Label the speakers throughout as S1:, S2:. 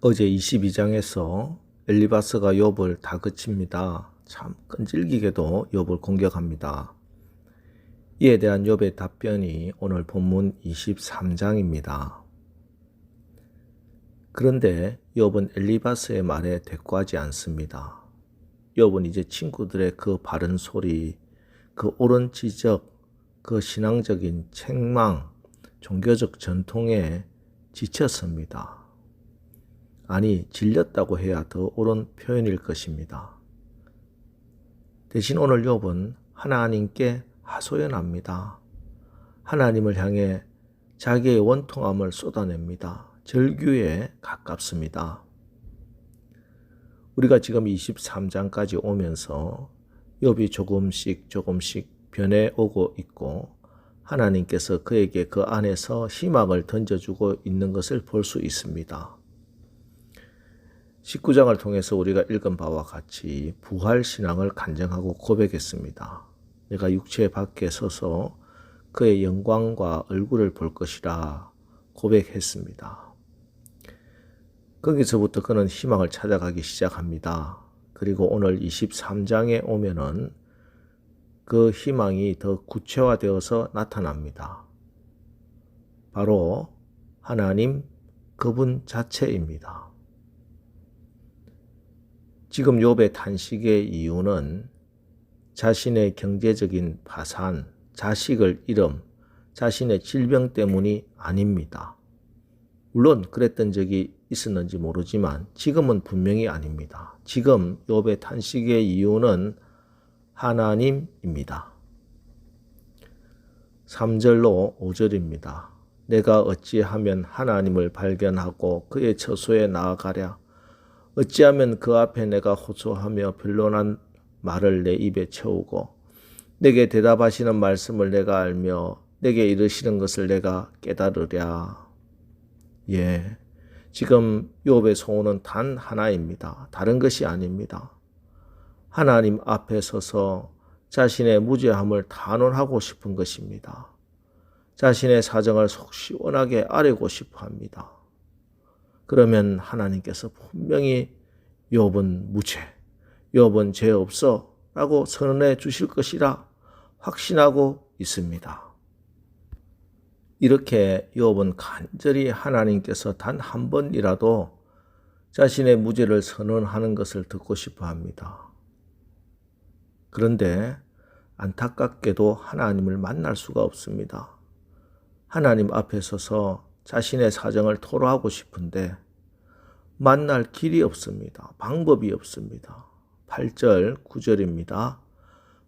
S1: 어제 22장에서 엘리바스가 욥을 다그칩니다. 참 끈질기게도 욥을 공격합니다. 이에 대한 욥의 답변이 오늘 본문 23장입니다. 그런데 욥은 엘리바스의 말에 대꾸하지 않습니다. 욥은 이제 친구들의 그 바른 소리, 그 옳은 지적, 그 신앙적인 책망, 종교적 전통에 지쳤습니다. 아니, 질렸다고 해야 더 옳은 표현일 것입니다. 대신 오늘 욥은 하나님께 하소연합니다. 하나님을 향해 자기의 원통함을 쏟아냅니다. 절규에 가깝습니다. 우리가 지금 23장까지 오면서 욥이 조금씩 변해오고 있고 하나님께서 그에게 그 안에서 희망을 던져주고 있는 것을 볼 수 있습니다. 19장을 통해서 우리가 읽은 바와 같이 부활신앙을 간증하고 고백했습니다. 내가 육체 밖에 서서 그의 영광과 얼굴을 볼 것이라 고백했습니다. 거기서부터 그는 희망을 찾아가기 시작합니다. 그리고 오늘 23장에 오면은 그 희망이 더 구체화되어서 나타납니다. 바로 하나님 그분 자체입니다. 지금 욥의 탄식의 이유는 자신의 경제적인 파산, 자식을 잃음, 자신의 질병 때문이 아닙니다. 물론 그랬던 적이 있었는지 모르지만 지금은 분명히 아닙니다. 지금 욥의 탄식의 이유는 하나님입니다. 3절로 5절입니다. 내가 어찌하면 하나님을 발견하고 그의 처소에 나아가랴. 어찌하면 그 앞에 내가 호소하며 변론한 말을 내 입에 채우고 내게 대답하시는 말씀을 내가 알며 내게 이르시는 것을 내가 깨달으랴. 예, 지금 욥의 소원은 단 하나입니다. 다른 것이 아닙니다. 하나님 앞에 서서 자신의 무죄함을 단언하고 싶은 것입니다. 자신의 사정을 속 시원하게 아뢰고 싶어 합니다. 그러면 하나님께서 분명히 욥은 무죄, 욥은 죄 없어 라고 선언해 주실 것이라 확신하고 있습니다. 이렇게 욥은 간절히 하나님께서 단 한 번이라도 자신의 무죄를 선언하는 것을 듣고 싶어 합니다. 그런데 안타깝게도 하나님을 만날 수가 없습니다. 하나님 앞에 서서 자신의 사정을 토로하고 싶은데 만날 길이 없습니다. 방법이 없습니다. 8절, 9절입니다.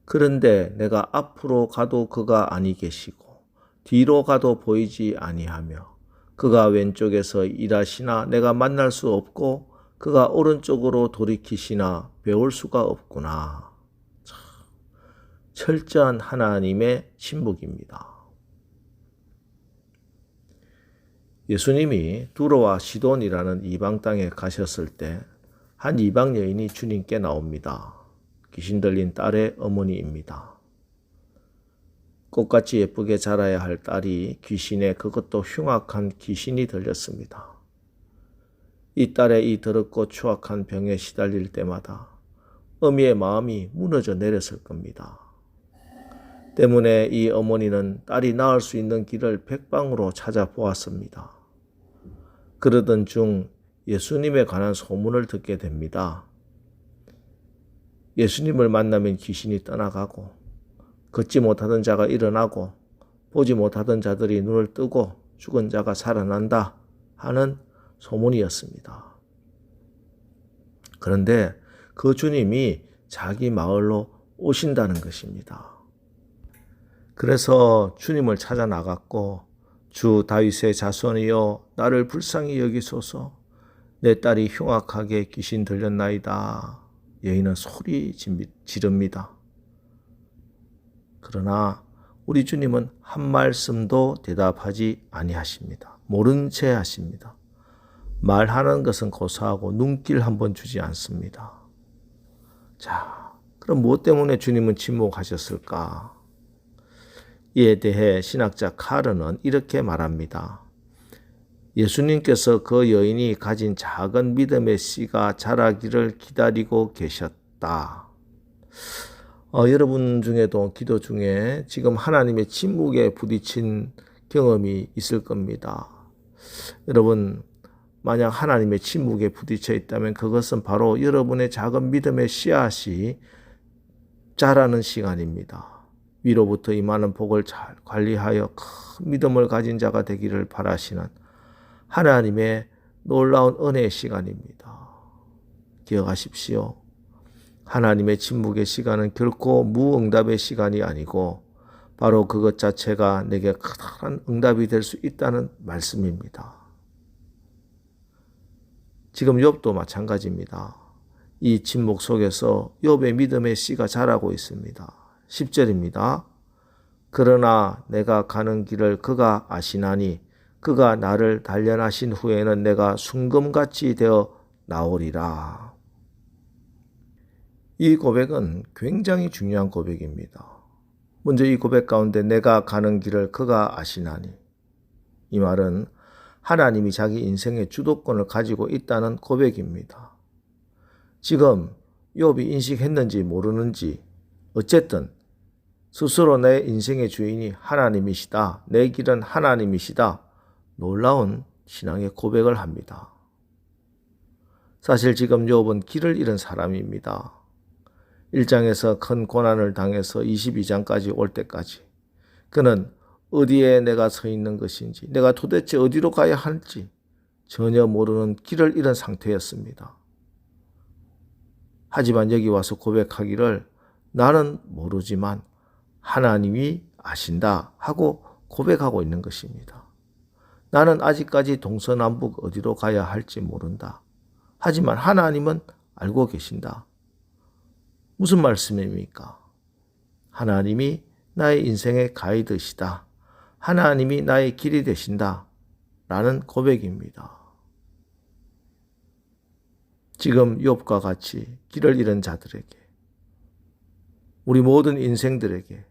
S1: 그런데 내가 앞으로 가도 그가 아니 계시고 뒤로 가도 보이지 아니하며 그가 왼쪽에서 일하시나 내가 만날 수 없고 그가 오른쪽으로 돌이키시나 배울 수가 없구나. 철저한 하나님의 침묵입니다. 예수님이 두로와 시돈이라는 이방 땅에 가셨을 때 한 이방 여인이 주님께 나옵니다. 귀신 들린 딸의 어머니입니다. 꽃같이 예쁘게 자라야 할 딸이 귀신에 그것도 흉악한 귀신이 들렸습니다. 이 딸의 이 더럽고 추악한 병에 시달릴 때마다 어미의 마음이 무너져 내렸을 겁니다. 때문에 이 어머니는 딸이 나을 수 있는 길을 백방으로 찾아보았습니다. 그러던 중 예수님에 관한 소문을 듣게 됩니다. 예수님을 만나면 귀신이 떠나가고 걷지 못하던 자가 일어나고 보지 못하던 자들이 눈을 뜨고 죽은 자가 살아난다 하는 소문이었습니다. 그런데 그 주님이 자기 마을로 오신다는 것입니다. 그래서 주님을 찾아 나갔고 주 다윗의 자손이여 나를 불쌍히 여기소서. 내 딸이 흉악하게 귀신 들렸나이다. 여인은 소리 지릅니다. 그러나 우리 주님은 한 말씀도 대답하지 아니하십니다. 모른 채 하십니다. 말하는 것은 고사하고 눈길 한번 주지 않습니다. 자, 그럼 무엇 때문에 주님은 침묵하셨을까? 이에 대해 신학자 카르는 이렇게 말합니다. 예수님께서 그 여인이 가진 작은 믿음의 씨가 자라기를 기다리고 계셨다. 여러분 중에도 기도 중에 지금 하나님의 침묵에 부딪힌 경험이 있을 겁니다. 여러분, 만약 하나님의 침묵에 부딪혀 있다면 그것은 바로 여러분의 작은 믿음의 씨앗이 자라는 시간입니다. 위로부터 임하는 복을 잘 관리하여 큰 믿음을 가진 자가 되기를 바라시는 하나님의 놀라운 은혜의 시간입니다. 기억하십시오. 하나님의 침묵의 시간은 결코 무응답의 시간이 아니고 바로 그것 자체가 내게 커다란 응답이 될 수 있다는 말씀입니다. 지금 욥도 마찬가지입니다. 이 침묵 속에서 욥의 믿음의 씨가 자라고 있습니다. 10절입니다. 그러나 내가 가는 길을 그가 아시나니 그가 나를 단련하신 후에는 내가 순금같이 되어 나오리라. 이 고백은 굉장히 중요한 고백입니다. 먼저 이 고백 가운데 내가 가는 길을 그가 아시나니, 이 말은 하나님이 자기 인생의 주도권을 가지고 있다는 고백입니다. 지금 욥이 인식했는지 모르는지 어쨌든 스스로 내 인생의 주인이 하나님이시다, 내 길은 하나님이시다, 놀라운 신앙의 고백을 합니다. 사실 지금 욥은 길을 잃은 사람입니다. 1장에서 큰 고난을 당해서 22장까지 올 때까지 그는 어디에 내가 서 있는 것인지, 내가 도대체 어디로 가야 할지 전혀 모르는 길을 잃은 상태였습니다. 하지만 여기 와서 고백하기를 나는 모르지만 하나님이 아신다 하고 고백하고 있는 것입니다. 나는 아직까지 동서남북 어디로 가야 할지 모른다. 하지만 하나님은 알고 계신다. 무슨 말씀입니까? 하나님이 나의 인생의 가이드시다. 하나님이 나의 길이 되신다. 라는 고백입니다. 지금 욥과 같이 길을 잃은 자들에게, 우리 모든 인생들에게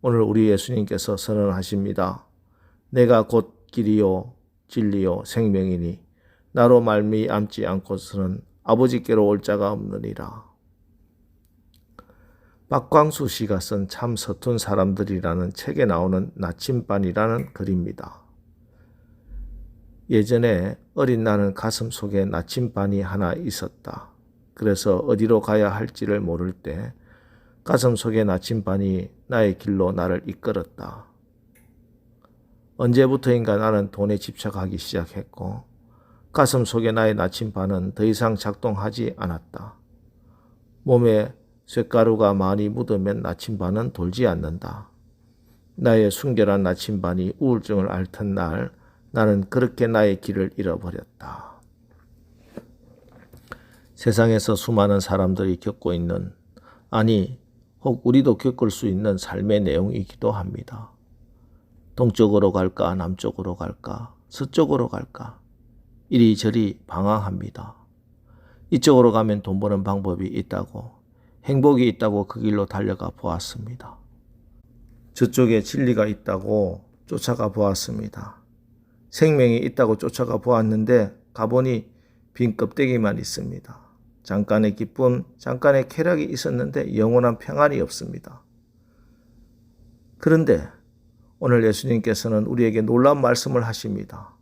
S1: 오늘 우리 예수님께서 선언하십니다. 내가 곧 길이요 진리요 생명이니 나로 말미암지 않고서는 아버지께로 올 자가 없느니라. 박광수 씨가 쓴 참 서툰 사람들이라는 책에 나오는 나침반이라는 글입니다. 예전에 어린 나는 가슴 속에 나침반이 하나 있었다. 그래서 어디로 가야 할지를 모를 때 가슴 속에 나침반이 나의 길로 나를 이끌었다. 언제부터인가 나는 돈에 집착하기 시작했고 가슴 속에 나의 나침반은 더 이상 작동하지 않았다. 몸에 쇳가루가 많이 묻으면 나침반은 돌지 않는다. 나의 순결한 나침반이 우울증을 앓던 날 나는 그렇게 나의 길을 잃어버렸다. 세상에서 수많은 사람들이 겪고 있는, 아니 혹 우리도 겪을 수 있는 삶의 내용이기도 합니다. 동쪽으로 갈까 남쪽으로 갈까 서쪽으로 갈까 이리저리 방황합니다. 이쪽으로 가면 돈 버는 방법이 있다고, 행복이 있다고 그 길로 달려가 보았습니다. 저쪽에 진리가 있다고 쫓아가 보았습니다. 생명이 있다고 쫓아가 보았는데 가보니 빈 껍데기만 있습니다. 잠깐의 기쁨, 잠깐의 쾌락이 있었는데 영원한 평안이 없습니다. 그런데 오늘 예수님께서는 우리에게 놀라운 말씀을 하십니다.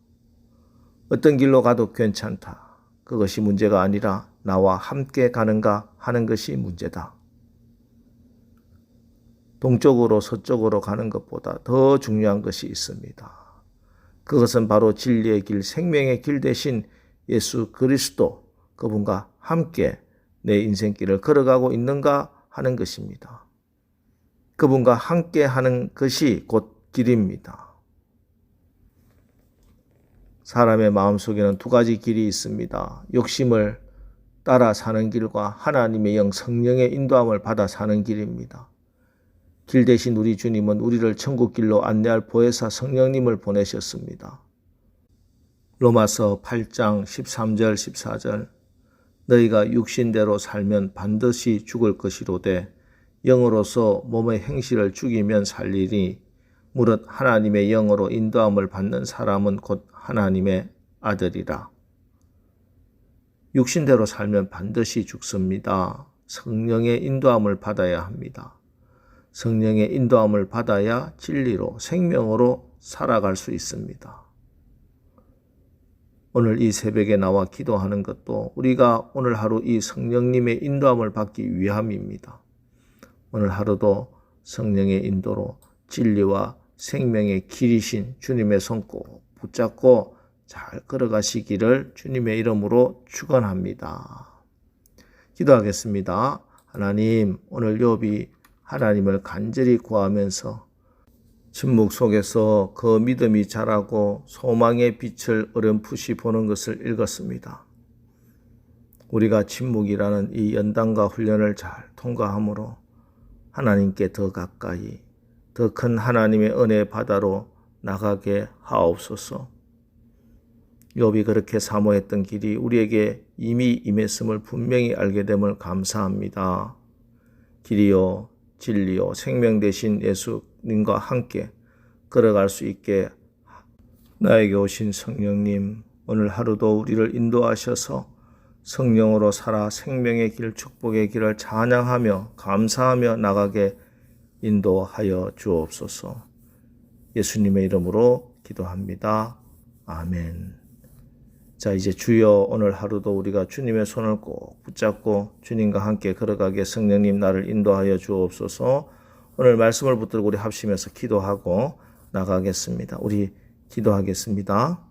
S1: 어떤 길로 가도 괜찮다. 그것이 문제가 아니라 나와 함께 가는가 하는 것이 문제다. 동쪽으로 서쪽으로 가는 것보다 더 중요한 것이 있습니다. 그것은 바로 진리의 길, 생명의 길 대신 예수 그리스도, 그분과 함께 내 인생길을 걸어가고 있는가 하는 것입니다. 그분과 함께 하는 것이 곧 길입니다. 사람의 마음속에는 두 가지 길이 있습니다. 욕심을 따라 사는 길과 하나님의 영 성령의 인도함을 받아 사는 길입니다. 길 대신 우리 주님은 우리를 천국길로 안내할 보혜사 성령님을 보내셨습니다. 로마서 8장 13절 14절 너희가 육신대로 살면 반드시 죽을 것이로되 영으로서 몸의 행실을 죽이면 살리니 무릇 하나님의 영으로 인도함을 받는 사람은 곧 하나님의 아들이라. 육신대로 살면 반드시 죽습니다. 성령의 인도함을 받아야 합니다. 성령의 인도함을 받아야 진리로 생명으로 살아갈 수 있습니다. 오늘 이 새벽에 나와 기도하는 것도 우리가 오늘 하루 이 성령님의 인도함을 받기 위함입니다. 오늘 하루도 성령의 인도로 진리와 생명의 길이신 주님의 손 꼭 붙잡고 잘 걸어가시기를 주님의 이름으로 축원합니다. 기도하겠습니다. 하나님, 오늘 욥이 하나님을 간절히 구하면서 침묵 속에서 그 믿음이 자라고 소망의 빛을 어렴풋이 보는 것을 읽었습니다. 우리가 침묵이라는 이 연단과 훈련을 잘 통과함으로 하나님께 더 가까이, 더 큰 하나님의 은혜 바다로 나가게 하옵소서. 욥이 그렇게 사모했던 길이 우리에게 이미 임했음을 분명히 알게 됨을 감사합니다. 길이요 진리요 생명 되신 예수님과 함께 걸어갈 수 있게 나에게 오신 성령님, 오늘 하루도 우리를 인도하셔서 성령으로 살아 생명의 길, 축복의 길을 찬양하며 감사하며 나가게 인도하여 주옵소서. 예수님의 이름으로 기도합니다. 아멘. 자, 이제 주여, 오늘 하루도 우리가 주님의 손을 꼭 붙잡고 주님과 함께 걸어가게 성령님 나를 인도하여 주옵소서. 오늘 말씀을 붙들고 우리 합심해서 기도하고 나가겠습니다. 우리 기도하겠습니다.